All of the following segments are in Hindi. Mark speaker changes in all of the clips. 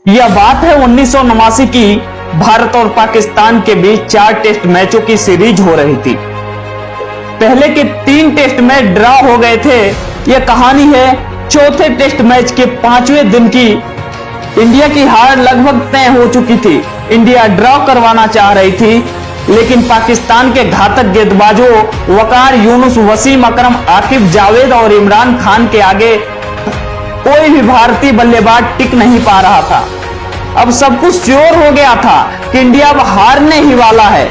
Speaker 1: यह बात है 1989 की। भारत और पाकिस्तान के बीच 4 टेस्ट मैचों की सीरीज हो रही थी। पहले के 3 टेस्ट मैच ड्रॉ हो गए थे। यह कहानी है चौथे टेस्ट मैच के 5वें दिन की। इंडिया की हार लगभग तय हो चुकी थी। इंडिया ड्रॉ करवाना चाह रही थी, लेकिन पाकिस्तान के घातक गेंदबाजों वकार यूनुस, वसीम अकरम, आकिब जावेद और इमरान खान के आगे कोई भी भारतीय बल्लेबाज टिक नहीं पा रहा था। अब सब कुछ श्योर हो गया था कि इंडिया अब हारने ही वाला है।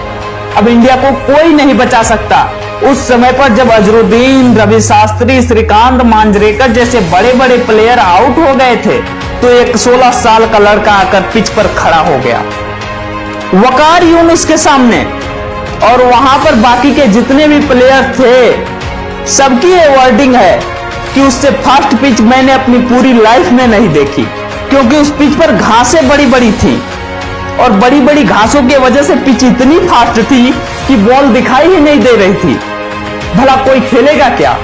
Speaker 1: अब इंडिया को कोई नहीं बचा सकता। उस समय पर जब अजरुद्दीन, रवि शास्त्री, श्रीकांत, मांजरेकर जैसे बड़े बड़े प्लेयर आउट हो गए थे, तो एक 16 साल का लड़का आकर पिच पर खड़ा हो गया वकार यूनुस के सामने। और वहां पर बाकी के जितने भी प्लेयर थे, सबकी ये वर्डिंग है कि उससे फास्ट पिच मैंने अपनी पूरी लाइफ में नहीं देखी, क्योंकि उस पिच पर घासें बड़ी बड़ी थी और बड़ी बड़ी घासों की वजह से पिच इतनी फास्ट थी कि बॉल दिखाई ही नहीं दे रही थी। भला कोई खेलेगा क्या?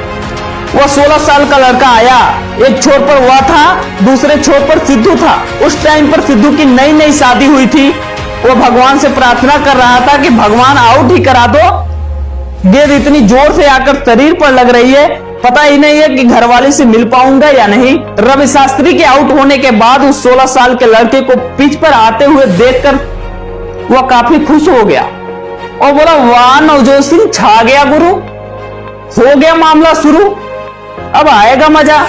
Speaker 1: वह 16 साल का लड़का आया, एक छोर पर वह था, दूसरे छोर पर सिद्धू था। उस टाइम पर सिद्धू की नई नई शादी हुई थी। वो भगवान से प्रार्थना कर रहा था कि भगवान आउट ही करा दो। गेंद इतनी जोर से आकर शरीर पर लग रही है, पता ही नहीं है कि घरवाली से मिल पाऊंगा या नहीं। रवि शास्त्री के आउट होने के बाद उस 16 साल के लड़के को पिच पर आते हुए देखकर वह काफी खुश हो गया और बोला, वाह नवजोत सिंह, छा गया गुरु, हो गया मामला शुरू, अब आएगा मजा।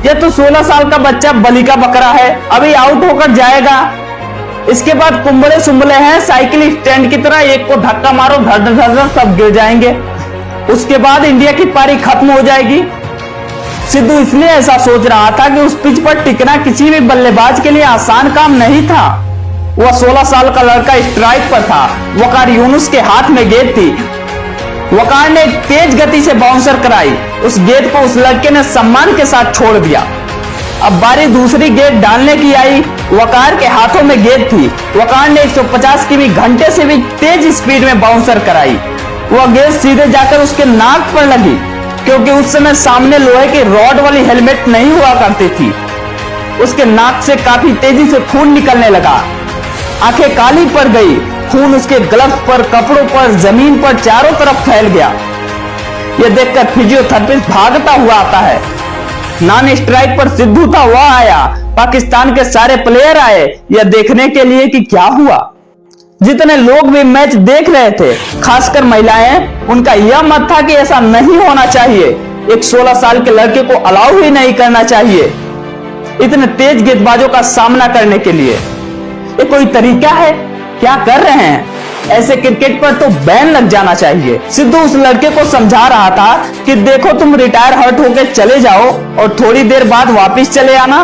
Speaker 1: यह तो 16 साल का बच्चा बलि का बकरा है, अभी आउट होकर जाएगा। इसके बाद कुंबले सुंबले हैं साइकिल स्टैंड की तरह, एक को धक्का मारो धड़ धड़ धड़ सब गिर जाएंगे। उसके बाद इंडिया की पारी खत्म हो जाएगी। सिद्धू इसलिए ऐसा सोच रहा था कि उस पिच पर टिकना किसी भी बल्लेबाज के लिए आसान काम नहीं था। वह 16 साल का लड़का स्ट्राइक पर था। वकार यूनुस के हाथ में गेंद थी। वकार ने तेज गति से बाउंसर कराई। उस गेंद को उस लड़के ने सम्मान के साथ छोड़ दिया। अब बारी दूसरी गेंद डालने की आई। वकार के हाथों में गेंद थी। वकार ने 150 किमी घंटे से भी तेज स्पीड में बाउंसर कराई। वह गेंद सीधे जाकर उसके नाक पर लगी, क्योंकि उस समय सामने लोहे की रॉड वाली हेलमेट नहीं हुआ करती थी। उसके नाक से काफी तेजी से खून निकलने लगा। आंखें काली पड़ गई। खून उसके ग्लव्स पर, कपड़ों पर, जमीन पर चारों तरफ फैल गया। यह देखकर फिजियोथेरेपिस्ट भागता हुआ आता है। नॉन स्ट्राइक पर सिद्धू था, वह आया। पाकिस्तान के सारे प्लेयर आए यह देखने के लिए कि क्या हुआ। जितने लोग भी मैच देख रहे थे, खासकर महिलाएं, उनका यह मत था कि ऐसा नहीं होना चाहिए। एक 16 साल के लड़के को अलाउ ही नहीं करना चाहिए इतने तेज गेंदबाजों का सामना करने के लिए। ये कोई तरीका है? क्या कर रहे हैं? ऐसे क्रिकेट पर तो बैन लग जाना चाहिए। सिद्धू उस लड़के को समझा रहा था कि देखो, तुम रिटायर हर्ट होकर चले जाओ और थोड़ी देर बाद वापस चले आना,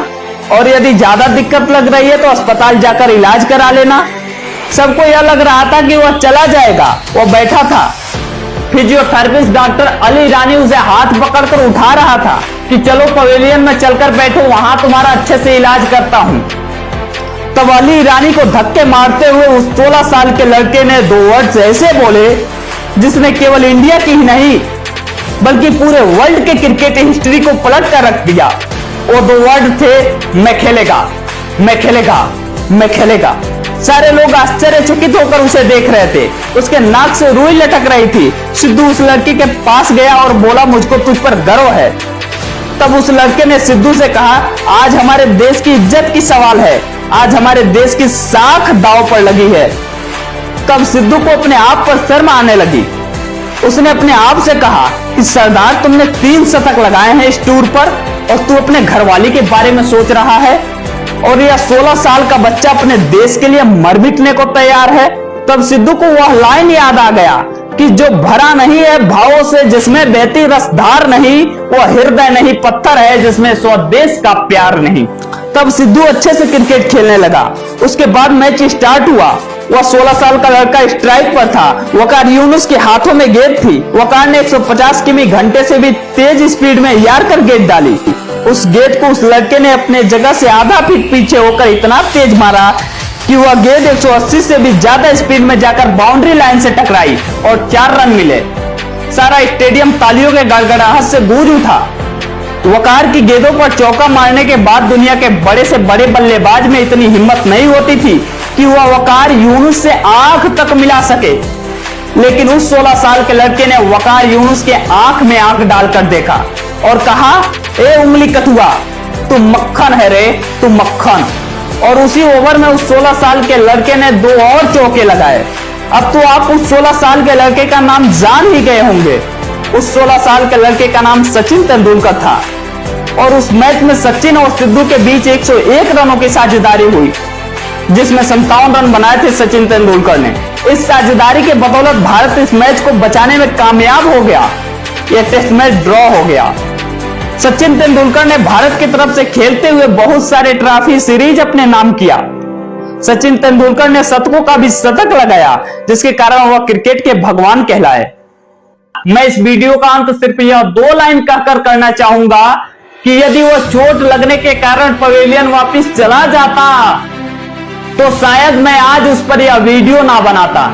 Speaker 1: और यदि ज्यादा दिक्कत लग रही है तो अस्पताल जाकर इलाज करा लेना। सबको यह लग रहा था कि वह चला जाएगा। वह बैठा था। फिजियोथेरेपिस्ट डॉक्टर अली ईरानी उसे हाथ पकड़कर उठा रहा था कि चलो पवेलियन में चलकर बैठो, वहां तुम्हारा अच्छे से इलाज करता हूं। तब अली ईरानी को धक्के मारते हुए उस 16 साल के लड़के ने 2 वर्ड्स ऐसे बोले जिसने केवल इंडिया की ही नहीं बल्कि पूरे वर्ल्ड के क्रिकेट हिस्ट्री को पलट कर रख दिया। वो 2 वर्ड थे, मैं खेलेगा, मैं खेलेगा, मैं खेलेगा। सारे लोग आश्चर्यचकित होकर उसे देख रहे थे। उसके नाक से रुई लटक रही थी। सिद्धू उस लड़के के पास गया और बोला, मुझको तुझ पर गर्व है। तब उस लड़के ने सिद्धू से कहा, आज हमारे देश की इज्जत की सवाल है, आज हमारे देश की साख दांव पर लगी है। तब सिद्धू को अपने आप पर शर्म आने लगी। उसने अपने आप से कहा कि सरदार, तुमने 3 शतक लगाए हैं इस टूर पर और तू अपने घरवाली के बारे में सोच रहा है, और यह 16 साल का बच्चा अपने देश के लिए मर मिटने को तैयार है। तब सिद्धू को वह लाइन याद आ गया कि जो भरा नहीं है भावों से, जिसमें बहती रसधार नहीं, वह हृदय नहीं पत्थर है जिसमें स्वदेश का प्यार नहीं। तब सिद्धू अच्छे से क्रिकेट खेलने लगा। उसके बाद मैच स्टार्ट हुआ। वह 16 साल का लड़का स्ट्राइक पर था। वकार यूनुस के हाथों में गेंद थी। वकार ने 150 किमी घंटे से भी तेज स्पीड में यार कर गेंद डाली। उस गेंद को उस लड़के ने अपने जगह से आधा फीट पीछे होकर इतना तेज मारा कि वह गेंद 180 से भी ज्यादा स्पीड में जाकर बाउंड्री लाइन से टकराई और 4 रन मिले। सारा स्टेडियम तालियों के गड़गड़ाहट से गूंज उठा। वकार की गेंदों पर चौका मारने के बाद दुनिया के बड़े से बड़े बल्लेबाज में इतनी हिम्मत नहीं होती थी कि वह वकार यूनुस से आंख तक मिला सके। लेकिन उस 16 साल के लड़के ने वकार यूनुस के आंख में आंख डालकर देखा और कहा, ए उंगली कथुआ, तू मक्खन है रे, तू मक्खन। और उसी ओवर में उस 16 साल के लड़के ने 2 और चौके लगाए। अब तो आप उस 16 साल के लड़के का नाम जान ही गए होंगे। उस 16 साल के लड़के का नाम सचिन तेंदुलकर था और उस मैच में सचिन और सिद्धू के बीच 101 रनों की साझेदारी हुई, जिसमें 57 रन बनाए थे सचिन तेंदुलकर ने। इस साझेदारी के बदौलत भारत इस मैच को बचाने में कामयाब हो गया। यह टेस्ट मैच ड्रॉ हो गया। सचिन तेंदुलकर ने भारत की तरफ से खेलते हुए बहुत सारे ट्रॉफी सीरीज अपने नाम किया। सचिन तेंदुलकर ने शतकों का भी शतक लगाया, जिसके कारण वह क्रिकेट के भगवान कहलाए। मैं इस वीडियो का अंत सिर्फ यह 2 लाइन कहकर करना चाहूंगा कि यदि वह चोट लगने के कारण पवेलियन वापस चला जाता तो शायद मैं आज उस पर यह वीडियो ना बनाता।